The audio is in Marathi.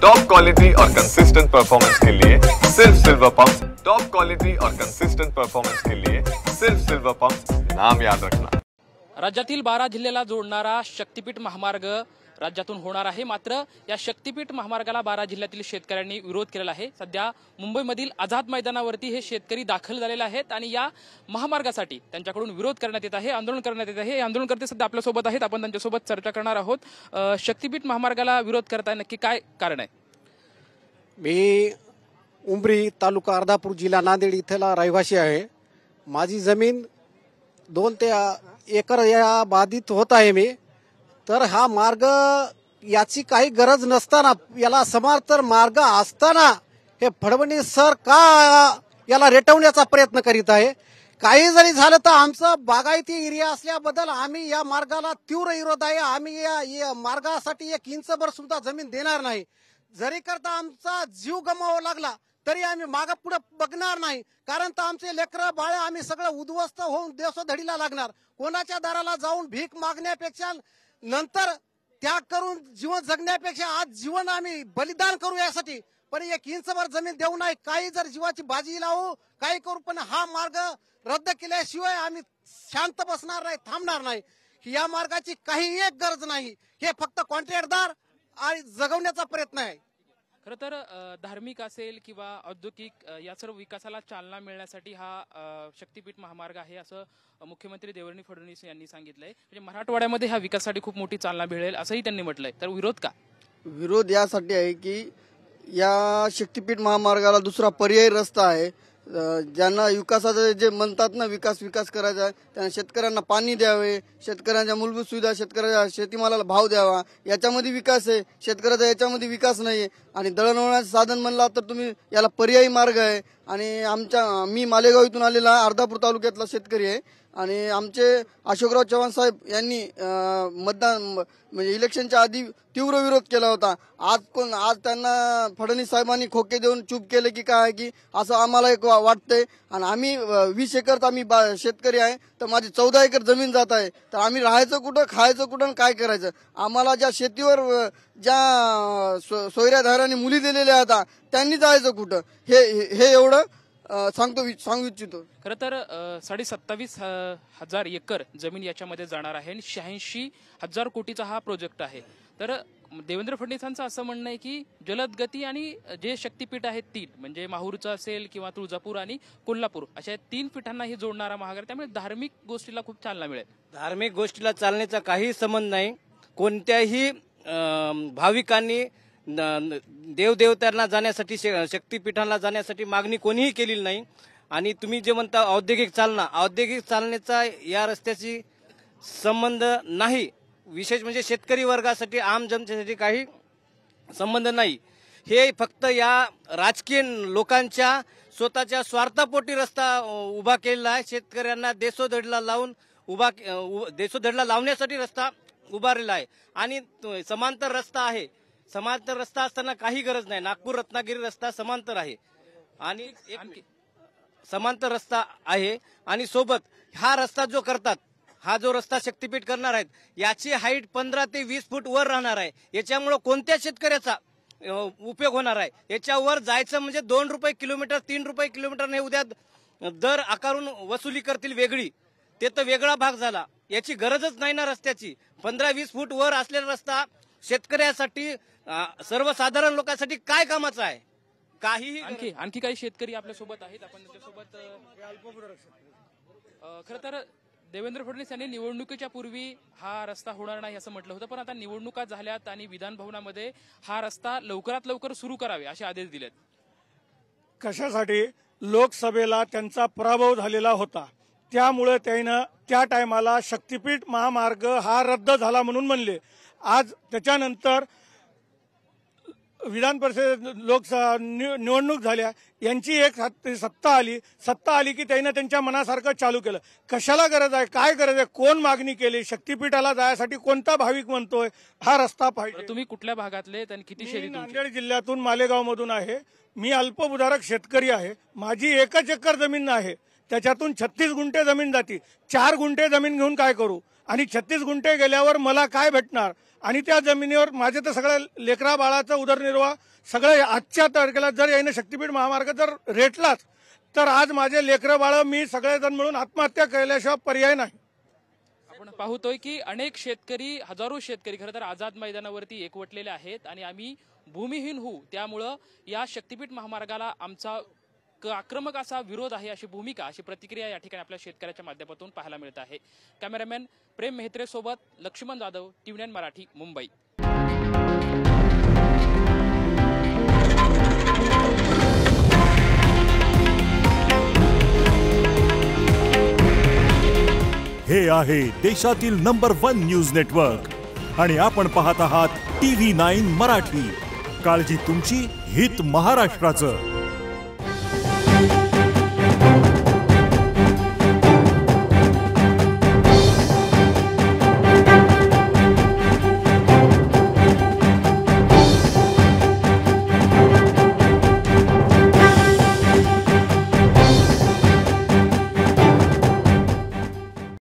टॉप क्वालिटी और कंसिस्टेंट परफॉर्मेंस के लिए सिर्फ सिल्वर पंप। टॉप क्वालिटी और कंसिस्टेंट परफॉर्मेंस के लिए सिर्फ सिल्वर पंप, नाम याद रखना। राज्यातील 12 जिल्ह्याला जोडणारा शक्तीपीठ महामार्ग राज्यातून होणार आहे। मात्र या शक्तीपीठ महामार्गाला 12 जिल्ह्यातील शेतकऱ्यांनी विरोध केलेला आहे। सध्या मुंबईमधील आझाद मैदानावरती हे शेतकरी दाखल झालेले आहेत आणि या महामार्गासाठी त्यांच्याकडून विरोध करण्यात येत आहे, आंदोलन करण्यात येत आहे। हे आंदोलनकर्ते सध्या आपल्या सोबत आहेत, आपण त्यांच्यासोबत चर्चा करणार आहोत। शक्तीपीठ महामार्गाला विरोध करताय, नक्की काय कारण आहे? मी उमरी तालुका अर्धापूर जिल्हा नांदेड इथला रहिवासी आहे। माझी जमीन 2 ते एकर या बाधित होत आहे मी। तर हा मार्ग याची काही गरज नसताना, याला समांतर मार्ग असताना हे फडणवीस सर का याला रेटवण्याचा प्रयत्न करीत आहे? काही जरी झालं तर आमचा बागायती एरिया असल्याबद्दल आम्ही या मार्गाला तीव्र विरोध आहे। आम्ही या मार्गासाठी 1 इंचभर सुद्धा जमीन देणार नाही। जरी करता आमचा जीव गमावा लागला तरी आम्ही मागे पुढे बघणार नाही, कारण तर आमचे लेकरं बाळे आम्ही सगळं उद्ध्वस्त होऊन देशोधडीला लागणार। कोणाच्या दाराला जाऊन भीक मागण्यापेक्षा, नंतर त्याग करून जीवन जगण्यापेक्षा आज जीवन आम्ही बलिदान करू यासाठी, पण 1 इंचभर जमीन देऊ नाही। काही जर जीवाची बाजी लावू, काही करू, पण हा मार्ग रद्द केल्याशिवाय आम्ही शांत बसणार नाही, थांबणार नाही। या मार्गाची काही एक गरज नाही, हे फक्त कॉन्ट्रॅक्टदार आणि जगवण्याचा प्रयत्न आहे। खरं तर धार्मिक असेल किंवा औद्योगिक या सर्व विकासाला चालना मिळण्यासाठी हा शक्तीपीठ महामार्ग आहे, असं मुख्यमंत्री देवेंद्र फडणवीस यांनी सांगितलंय। म्हणजे मराठवाड्यामध्ये हा विकासासाठी खूप मोठी चालना मिळेल असंही त्यांनी म्हटलंय। तर विरोध का? विरोध यासाठी आहे की या शक्तीपीठ महामार्गाला दुसरा पर्यायी रस्ता आहे। ज्यांना विकासाचं जे म्हणतात ना, विकास करायचा आहे, त्यांना शेतकऱ्यांना पाणी द्यावे, शेतकऱ्यांच्या मूलभूत सुविधा, शेतकऱ्याच्या शेतीमालाला भाव द्यावा, याच्यामध्ये विकास आहे। शेतकऱ्याचा याच्यामध्ये विकास नाही। आणि दळणवळणाचं साधन म्हणला तर तुम्ही याला पर्यायी मार्ग आहे। आणि मी मालेगाव इथून आलेला अर्धापूर तालुक्यातला शेतकरी आहे आणि आमचे अशोकराव चव्हाण साहेब यांनी मतदान म्हणजे इलेक्शनच्या आधी तीव्र विरोध केला होता। आज त्यांना फडणवीस साहेबांनी खोके देऊन चूप केले की काय, की असं आम्हाला एक वाटतंय। आणि आम्ही 20 एकरात आम्ही शेतकरी आहे, तर माझी 14 एकर जमीन जात आहे। तर आम्ही राहायचं कुठं, खायचं कुठं, काय करायचं? आम्हाला ज्या शेतीवर ज्या सोयऱ्याधाराने मुली दिलेल्या होत्या त्यांनी जायचं कुठं, हे एवढं सांगू इच्छितो। खरं तर 27,500 एकर जमीन याच्यामध्ये जाणार आहे आणि 86,000 कोटीचा हा प्रोजेक्ट आहे। तर देवेंद्र फडणवीसांचं असं म्हणणं आहे की जलद गती आणि जे शक्तीपीठ आहेत 3, म्हणजे माहूरचं असेल किंवा तुळजापूर आणि कोल्हापूर, अशा 3 पीठांना हे जोडणारा महामार्ग, त्यामुळे धार्मिक गोष्टीला खूप चालना मिळेल। धार्मिक गोष्टीला चालण्याचा काही संबंध नाही। कोणत्याही भाविकांनी देवदेवतांना जाण्यासाठी, शक्तीपीठांना जाण्यासाठी मागणी कोणीही केलेली नाही। आणि तुम्ही जे म्हणता औद्योगिक चालण्याचा या रस्त्याची संबंध नाही। विशेष म्हणजे शेतकरी वर्गासाठी, आम जनतेसाठी काही संबंध नाही। हे फक्त या राजकीय लोकांच्या स्वतःच्या स्वार्थापोटी रस्ता उभा केलेला आहे। शेतकऱ्यांना देशोधडीला लावण्यासाठी रस्ता उभारलेला आहे। आणि समांतर रस्ता आहे। समांतर रस्ता असताना काही गरज नाही। नागपूर रत्नागिरी रस्ता समांतर आहे आणि समांतर रस्ता आहे। आणि सोबत हा रस्ता जो करतात, हा जो रस्ता शक्तीपीठ करणार आहेत, याची हाईट 15 ते 20 फूट वर राहणार आहे। याच्यामुळे कोणत्या शेतकऱ्याचा उपयोग होणार आहे? याच्यावर जायचं म्हणजे 2 रुपये किलोमीटर, 3 रुपये किलोमीटर हे उद्या दर आकारून वसुली करतील वेगळी, ते तर वेगळा भाग झाला। याची गरजच नाही ना रस्त्याची। 15-20 फूट वर असलेला रस्ता शेतकऱ्यासाठी, सर्वसाधारण लोकांसाठी काय कामाचा आहे? काही आणखी काही शेतकरी आपल्या सोबत आहेत, आपण त्यांच्यासोबत। खरं तर देवेंद्र फडणवीस यांनी निवडणुकीच्या पूर्वी हा रस्ता होणार नाही असं म्हटलं होतं, पण आता निवडणुका झाल्यात आणि विधान भवनामध्ये हा रस्ता लवकरात लवकर सुरू करावे असे आदेश दिलेत। कशासाठी? लोकसभेला त्यांचा पराभव झालेला होता, त्यामुळे त्यानं त्या टायमाला शक्तीपीठ महामार्ग हा रद्द झाला म्हणून म्हणले। आज त्याच्यानंतर विधान परिषद लोकसभा निवडणूक झाल्या, यांची एक सत्ता आली की त्यानं त्यांच्या मनासारखं चालू केलं। कशाला गरज आहे, काय गरज आहे, कोण मागणी केली? शक्तीपीठाला जायसाठी कोणता भाविक म्हणतोय हा रस्ता पाहिजे? तुम्ही कुठल्या भागातले, आणि किती शेती? नांदेड जिल्ह्यातून मालेगाव मधून आहे। मी अल्पभूधारक शेतकरी आहे। माझी 1 एकर जमीन आहे, त्याच्यातून 36 गुंठे जमीन जाती। 4 गुंठे जमीन घेऊन काय करू? आणि 36 गुंठे गेल्यावर मला काय भेटणार? आणि त्या जमिनीवर माझे तर सगळ्या लेकरा बाळाचा उदरनिर्वाह सगळं आजच्या तारखेला जर याने शक्तीपीठ महामार्ग जर रेटलाच तर आज माझे लेकरं बाळ मी सगळेजण मिळून आत्महत्या केल्याशिवाय पर्याय नाही. आपण पाहतोय की अनेक शेतकरी, हजारो शेतकरी खरं तर आझाद मैदानावरती एकवटलेले आहेत आणि आम्ही भूमिहीन होऊ त्यामुळं या शक्तीपीठ महामार्गाला आमचा आक्रमक असा विरोध आहे, अशी भूमिका, अशी प्रतिक्रिया या ठिकाणी आपल्या शेतकऱ्याच्या माध्यमातून पाहायला मिळत आहे. कॅमेरामॅन प्रेम मेहत्रे सोबत लक्ष्मण जाधव, TV9 मराठी, मुंबई. हे आहे देशातील नंबर 1 न्यूज नेटवर्क आणि आपण पाहत आहात TV9 मराठी. काळजी तुमची, हित महाराष्ट्राचं.